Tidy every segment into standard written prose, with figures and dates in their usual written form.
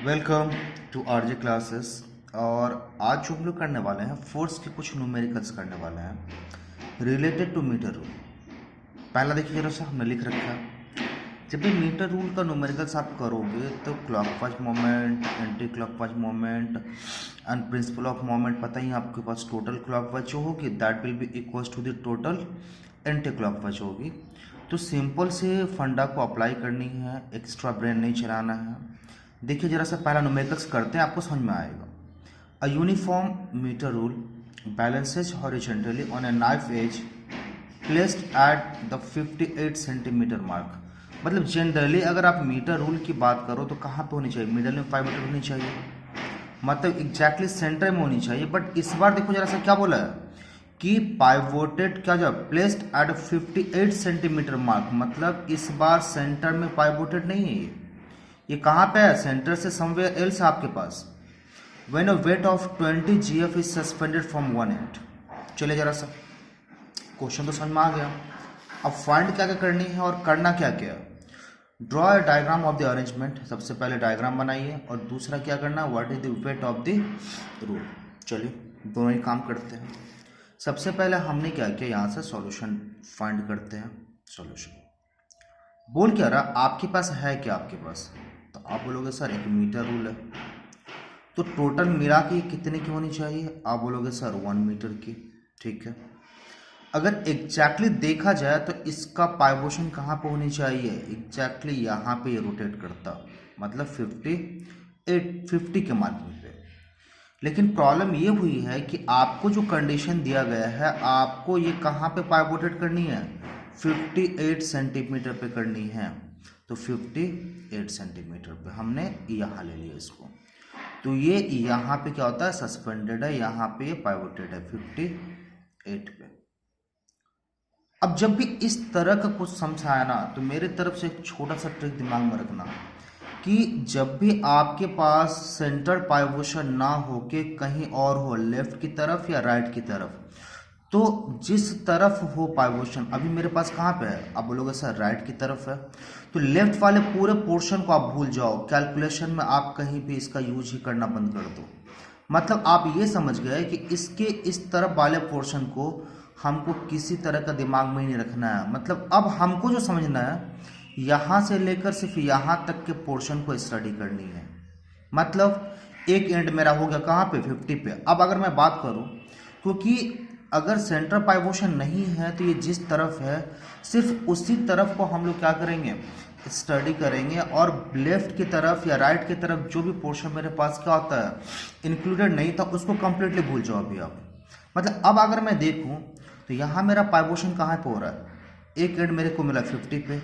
Welcome to RJ classes. और आज जो हम लोग करने वाले हैं फोर्स के कुछ न्यूमेरिकल्स करने वाले हैं रिलेटेड टू मीटर रूल। पहला देखिए जरा सा हमने लिख रखा है, जब भी मीटर रूल का न्यूमेरिकल्स आप करोगे तो clockwise moment, anti clockwise moment and principle of moment पता ही आपके पास टोटल क्लॉकवाइज जो होगी that will be equals to the total anti clockwise होगी। तो सिंपल से फंडा को अप्लाई करनी है, एक्स्ट्रा ब्रेन नहीं चलाना है। देखिए जरा सा पहला न्यूमेरिकल्स करते हैं, आपको समझ में आएगा। A uniform metre rule balances horizontally on a knife edge placed at the 58 centimetre mark. मतलब जनरली अगर आप मीटर रूल की बात करो तो कहाँ पे होनी चाहिए? मिडल में पाइवोटेड होनी चाहिए, मतलब एग्जैक्टली सेंटर में होनी चाहिए। बट इस बार देखो जरा सा क्या बोला है कि पाइवोटेड क्या जब प्लेस्ड एट 58 सेंटीमीटर मार्क, मतलब इस बार सेंटर में पाइवोटेड नहीं है। ये कहाँ पे है? सेंटर से समवेयर एल्स आपके पास। When a weight of 20 GF is suspended from one end. चले जरा सा क्वेश्चन तो समझ में आ गया। अब फाइंड क्या क्या करनी है और करना क्या क्या है। Draw a diagram of the arrangement, सबसे पहले डायग्राम बनाइए। और दूसरा क्या करना है, what is the weight of the rule. चलिए दोनों ही काम करते हैं। सबसे पहले हमने क्या किया, यहाँ से सॉल्यूशन फाइंड करते हैं। सॉल्यूशन बोल क्या रहा, आपके पास है क्या? आपके पास तो आप बोलोगे सर एक मीटर रूल है, तो टोटल मिला के कितने की होनी चाहिए? आप बोलोगे सर 1 मीटर की। ठीक है, अगर एग्जैक्टली देखा जाए तो इसका पाइवोशन कहाँ पे होनी चाहिए? एग्जैक्टली यहाँ पे ये रोटेट करता, मतलब 50 के मार्किंग पे। लेकिन प्रॉब्लम ये हुई है कि आपको जो कंडीशन दिया गया है, आपको ये कहाँ पे पाइवोटेट करनी है? 58 सेंटीमीटर पे करनी है। तो 58 सेंटीमीटर पे हमने यहाँ ले लिया इसको। तो ये यहाँ पे क्या होता है, सस्पेंडेड है, यहाँ पे पाइवोटेड है 58 पे। अब जब भी इस तरह का कुछ समझ आया ना, तो मेरे तरफ से एक छोटा सा ट्रिक दिमाग में रखना कि जब भी आपके पास सेंटर पाइवोशन ना हो के कहीं और हो, लेफ्ट की तरफ या राइट की तरफ, तो जिस तरफ हो पाइवोशन, अभी मेरे पास कहाँ पे है? आप बोलोगे सर राइट की तरफ है, तो लेफ्ट वाले पूरे पोर्शन को आप भूल जाओ। कैलकुलेशन में आप कहीं भी इसका यूज ही करना बंद कर दो। मतलब आप ये समझ गए कि इसके इस तरफ वाले पोर्शन को हमको किसी तरह का दिमाग में ही नहीं रखना है। मतलब अब हमको जो समझना है, यहाँ से लेकर सिर्फ यहाँ तक के पोर्शन को स्टडी करनी है। मतलब एक एंड मेरा हो गया कहाँ पे? 50 पे। अब अगर मैं बात करूँ, क्योंकि अगर सेंटर पाइवोशन नहीं है तो ये जिस तरफ है सिर्फ उसी तरफ को हम लोग क्या करेंगे, स्टडी करेंगे। और लेफ्ट की तरफ या राइट की तरफ जो भी पोर्शन मेरे पास क्या होता है इंक्लूडेड नहीं था, उसको कंप्लीटली भूल जाओ अभी आप। मतलब अब अगर मैं देखूं तो यहाँ मेरा पाइवोशन कहाँ पे हो रहा है? एक एंड मेरे को मिला 50 पे,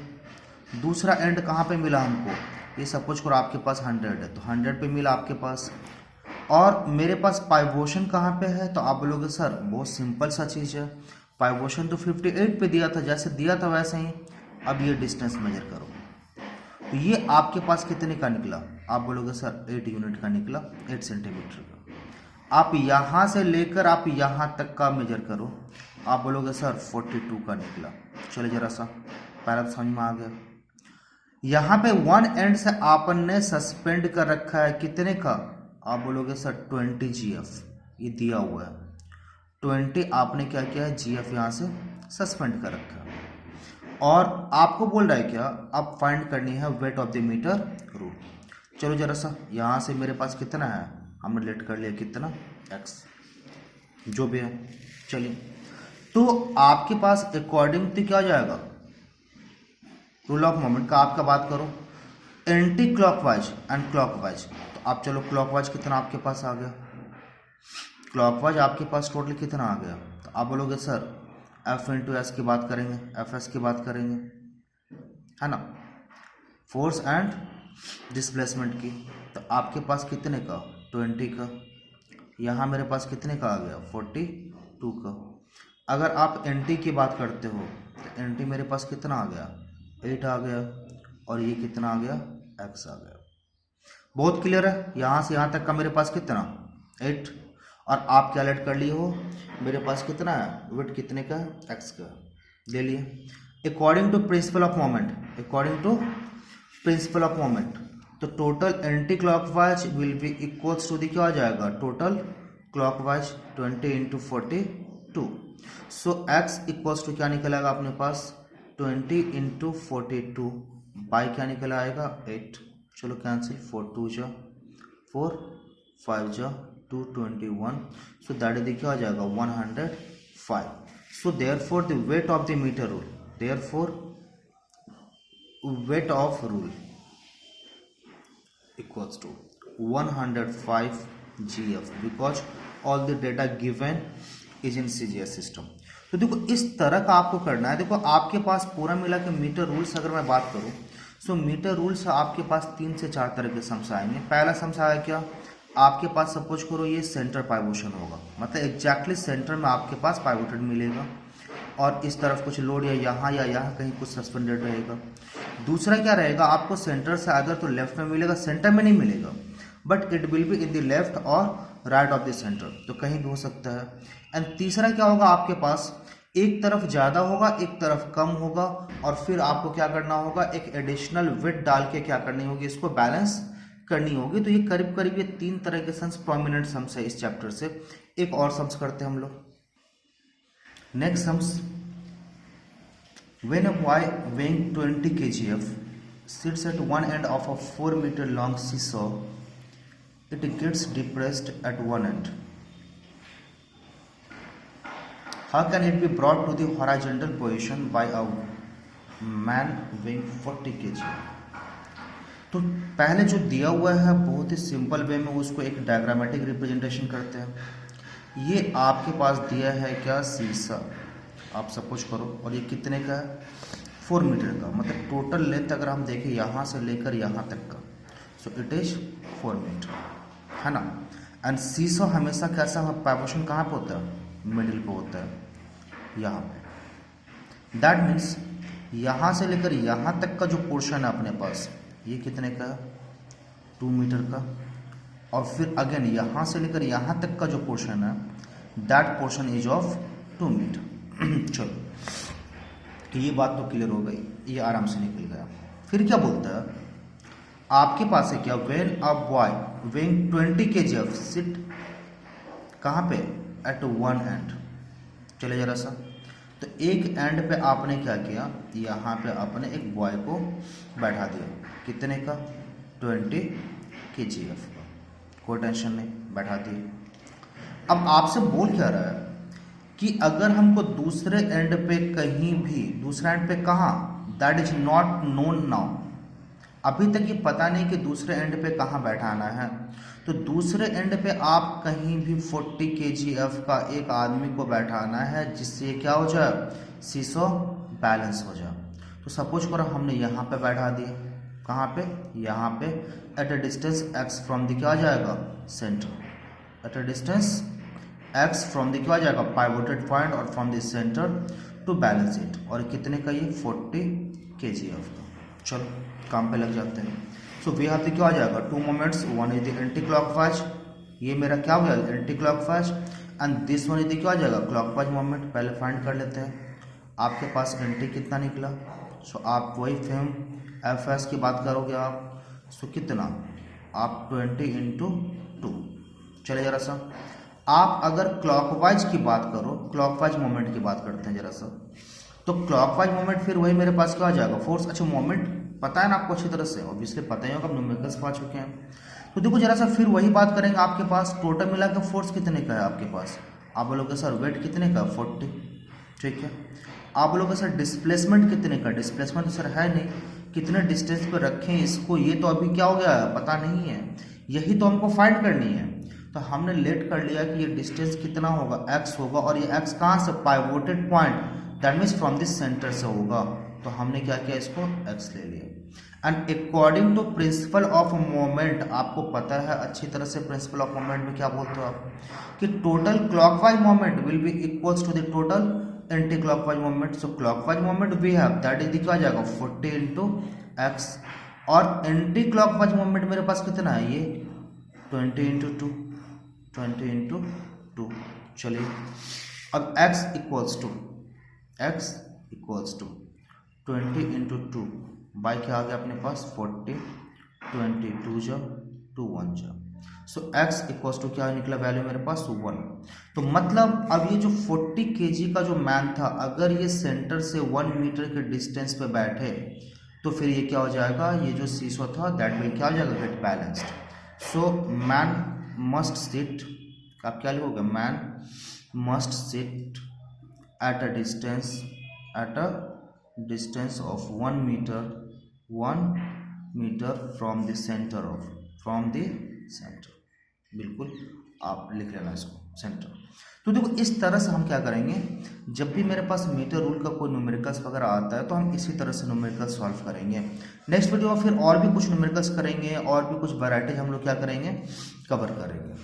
दूसरा एंड कहाँ पे मिला हमको? ये सपोज करो आपके पास 100 है, तो 100 पे मिला आपके पास। और मेरे पास पाइवोशन कहाँ पे है? तो आप बोलोगे सर बहुत सिंपल सा चीज़ है, पाइवोशन तो 58 पे दिया था, जैसे दिया था वैसे ही। अब ये डिस्टेंस मेजर करो, तो ये आपके पास कितने का निकला? आप बोलोगे सर 8 यूनिट का निकला, 8 सेंटीमीटर का। आप यहाँ से लेकर आप यहाँ तक का मेजर करो, आप बोलोगे सर 42 का निकला। चलो जरा सा पहला समझ में आ गया। यहाँ पे वन एंड से आपने सस्पेंड कर रखा है कितने का? आप बोलोगे सर 20 GF, ये दिया हुआ है 20। आपने क्या किया है, GF यहाँ से सस्पेंड कर रखा है। और आपको बोल रहा है क्या, अब फाइंड करनी है weight of the metre rule. चलो जरा सा यहाँ से मेरे पास कितना है, हमने लेट कर लिया कितना, x जो भी है। चलिए तो आपके पास अकॉर्डिंग टू क्या हो जाएगा, रूल ऑफ मोमेंट का आपका बात करो, एंटी क्लॉकवाइज एंड क्लॉकवाइज। तो आप चलो क्लॉकवाइज कितना आपके पास आ गया, क्लॉकवाइज आपके पास टोटल कितना आ गया? तो आप बोलोगे सर F इंटू एस की बात करेंगे, FS की बात करेंगे, है ना, फोर्स एंड डिस्प्लेसमेंट की। तो आपके पास कितने का, 20 का। यहाँ मेरे पास कितने का आ गया, 42 का। अगर आप NT की बात करते हो तो NT मेरे पास कितना आ गया, 8 आ गया। और ये कितना आ गया, x आ गया। बहुत क्लियर है, यहाँ से यहाँ तक का मेरे पास कितना, 8। और आप क्या लेट कर लिए हो, मेरे पास कितना है, वेट कितने का, x का ले लिए। According to principle of moment, according to principle of moment, तो total anti clockwise will be equals to the क्या आ जाएगा, टोटल क्लॉकवाइज 20 इंटू 42। सो एक्स इक्वल्स टू क्या निकलेगा अपने पास 20 इंटू 42 बाई क्या निकल आएगा 8। चलो कैंसिल, 4 2 जा 4 5 जा 221। सो दैट इज क्या आ जाएगा 105। So therefore the weight of the metre rule, therefore weight of rule equals to 105 GF because all the data given is in CGS system। तो देखो इस तरह का आपको करना है। देखो आपके पास पूरा मिला के मीटर रूल्स अगर मैं बात करूं, सो मीटर रूल्स आपके पास 3 से 4 तरह के सम्स आएंगे। पहला सम्स आया क्या, आपके पास सपोज करो ये सेंटर पाइवोशन होगा, मतलब एग्जैक्टली सेंटर में आपके पास पाइवोटेड मिलेगा और इस तरफ कुछ लोड या यहाँ कहीं कुछ सस्पेंडेड रहेगा। दूसरा क्या रहेगा, आपको सेंटर से अगर तो लेफ्ट में मिलेगा, सेंटर में नहीं मिलेगा, but it will be in the left और राइट ऑफ द सेंटर, तो कहीं भी हो सकता है। एंड तीसरा क्या होगा, आपके पास एक तरफ ज़्यादा होगा एक तरफ कम होगा, और फिर आपको क्या करना होगा, एक एडिशनल विड्थ डाल के क्या करनी होगी, इसको बैलेंस करनी होगी। तो ये करीब करीब ये 3 तरह के सम्स प्रोमिनेंट सम्स है इस चैप्टर से। एक और सम्स करते हैं हम लोग। Next sums, when a boy weighing 20 kgf sits at one end of a 4 meter long seesaw, it gets depressed at one end. How can it be brought to the horizontal position by a man weighing 40 kg? तो पहले जो दिया हुआ है बहुत ही simple way में उसको एक डायग्रामेटिक रिप्रेजेंटेशन करते हैं। ये आपके पास दिया है क्या, सीसा आप सपोज करो, और ये कितने का है 4 मीटर का, मतलब टोटल लेंथ अगर हम देखें यहाँ से लेकर यहाँ तक का, सो इट इज 4 मीटर, है ना। एंड सीसो हमेशा कैसा पाइवोशन कहाँ पे होता है, मिडिल पे होता है, यहाँ पे। दैट मीन्स यहाँ से लेकर यहाँ तक का जो पोर्शन है अपने पास, ये कितने का है 2 मीटर का, और फिर अगेन यहाँ से लेकर यहाँ तक का जो पोर्शन है, that portion is of 2 metre. चलो ये बात तो क्लियर हो गई, ये आराम से निकल गया। फिर क्या बोलता है, आपके पास है क्या, when a boy weighing 20 kgf sit कहाँ पे, एट वन एंड। चले जरा सा, तो एक एंड पे आपने क्या किया, यहाँ पे आपने एक बॉय को बैठा दिया, कितने का 20 kgf का, कोई टेंशन नहीं, बैठा दिए। अब आपसे बोल क्या रहा है कि अगर हमको दूसरे एंड पे कहीं भी, दूसरा एंड पे कहाँ, that is not known now, अभी तक ये पता नहीं कि दूसरे एंड पे कहाँ बैठाना है। तो दूसरे एंड पे आप कहीं भी 40 kgf का एक आदमी को बैठाना है, जिससे क्या हो जाए, सीसो बैलेंस हो जाए। तो सपोज करो हमने यहाँ पे बैठा दिया, कहाँ पे, यहाँ पे, at a distance x from the क्या आ जाएगा, centre, at a distance x from the क्या आ जाएगा, पाइवोटेड पॉइंट, और from the centre to balance it, और कितने का ये 40 kgf का। चलो काम पे लग जाते हैं। सो वी हैव द क्या आ जाएगा, 2 moments, one is the anti clockwise, ये मेरा क्या हो गया anti clockwise, and this one is the क्या आ जाएगा क्लॉकवाइज मोमेंट। पहले फाइंड कर लेते हैं, आपके पास एंटी कितना निकला, सो आप वही फेम एफ एस की बात करोगे आप, सो कितना, आप 20 इंटू 2। चले जरा सा, आप अगर क्लॉकवाइज की बात करो, क्लॉकवाइज मोमेंट की बात करते हैं जरा सा, तो क्लॉकवाइज मोमेंट फिर वही मेरे पास क्या आ जाएगा, फोर्स। अच्छा मोमेंट पता है ना आपको अच्छी तरह से, ऑब्वियसली पता ही होगा, आप न्यूमेरिकल्स पा चुके हैं। तो देखो जरा सा फिर वही बात करेंगे, आपके पास टोटल मिला के फोर्स कितने का है आपके पास, आप बोलोगे सर वेट कितने का 40, ठीक है। आप बोलोगे सर डिस्प्लेसमेंट कितने का, डिस्प्लेसमेंट तो सर है नहीं, कितने डिस्टेंस पे रखें इसको, ये तो अभी क्या हो गया पता नहीं है, यही तो हमको फाइंड करनी है। तो हमने लेट कर लिया कि ये डिस्टेंस कितना होगा, x होगा, और ये x कहाँ से, pivoted point, that means from this centre से होगा। तो हमने क्या किया, इसको x ले लिया। And according to principle of moment, आपको पता है अच्छी तरह से प्रिंसिपल ऑफ मोमेंट में क्या बोलते हो आप, कि total clockwise moment will be equals to the total anti clockwise moment. So clockwise moment we have that is क्या आ जाएगा 40 इंटू एक्स, और एंटी क्लॉकवाइज मोमेंट मेरे पास कितना है, ये 20 इंटू 2, 20 इंटू 2। चलिए अब x equals to 20 into 2 by क्या आ गया अपने पास 40, 22 जा 2 1 जा। सो x इक्वल्स टू क्या निकला वैल्यू मेरे पास 1। तो मतलब अब ये जो 40 kg का जो मैन था, अगर ये सेंटर से 1 मीटर के डिस्टेंस पे बैठे तो फिर ये क्या हो जाएगा, ये जो सीसो था दैट विल क्या हो जाएगा, get balanced. So man must sit, आप क्या लिखोगे, man must sit at a distance of 1 metre from the centre. बिल्कुल आप लिख लेना इसको, सेंटर। तो देखो इस तरह से हम क्या करेंगे, जब भी मेरे पास मीटर रूल का कोई न्यूमेरिकल्स वगैरह आता है तो हम इसी तरह से न्यूमेरिकल्स सॉल्व करेंगे। नेक्स्ट वीडियो में फिर और भी कुछ न्यूमेरिकल्स करेंगे और भी कुछ वैरायटीज हम लोग क्या करेंगे, कवर करेंगे।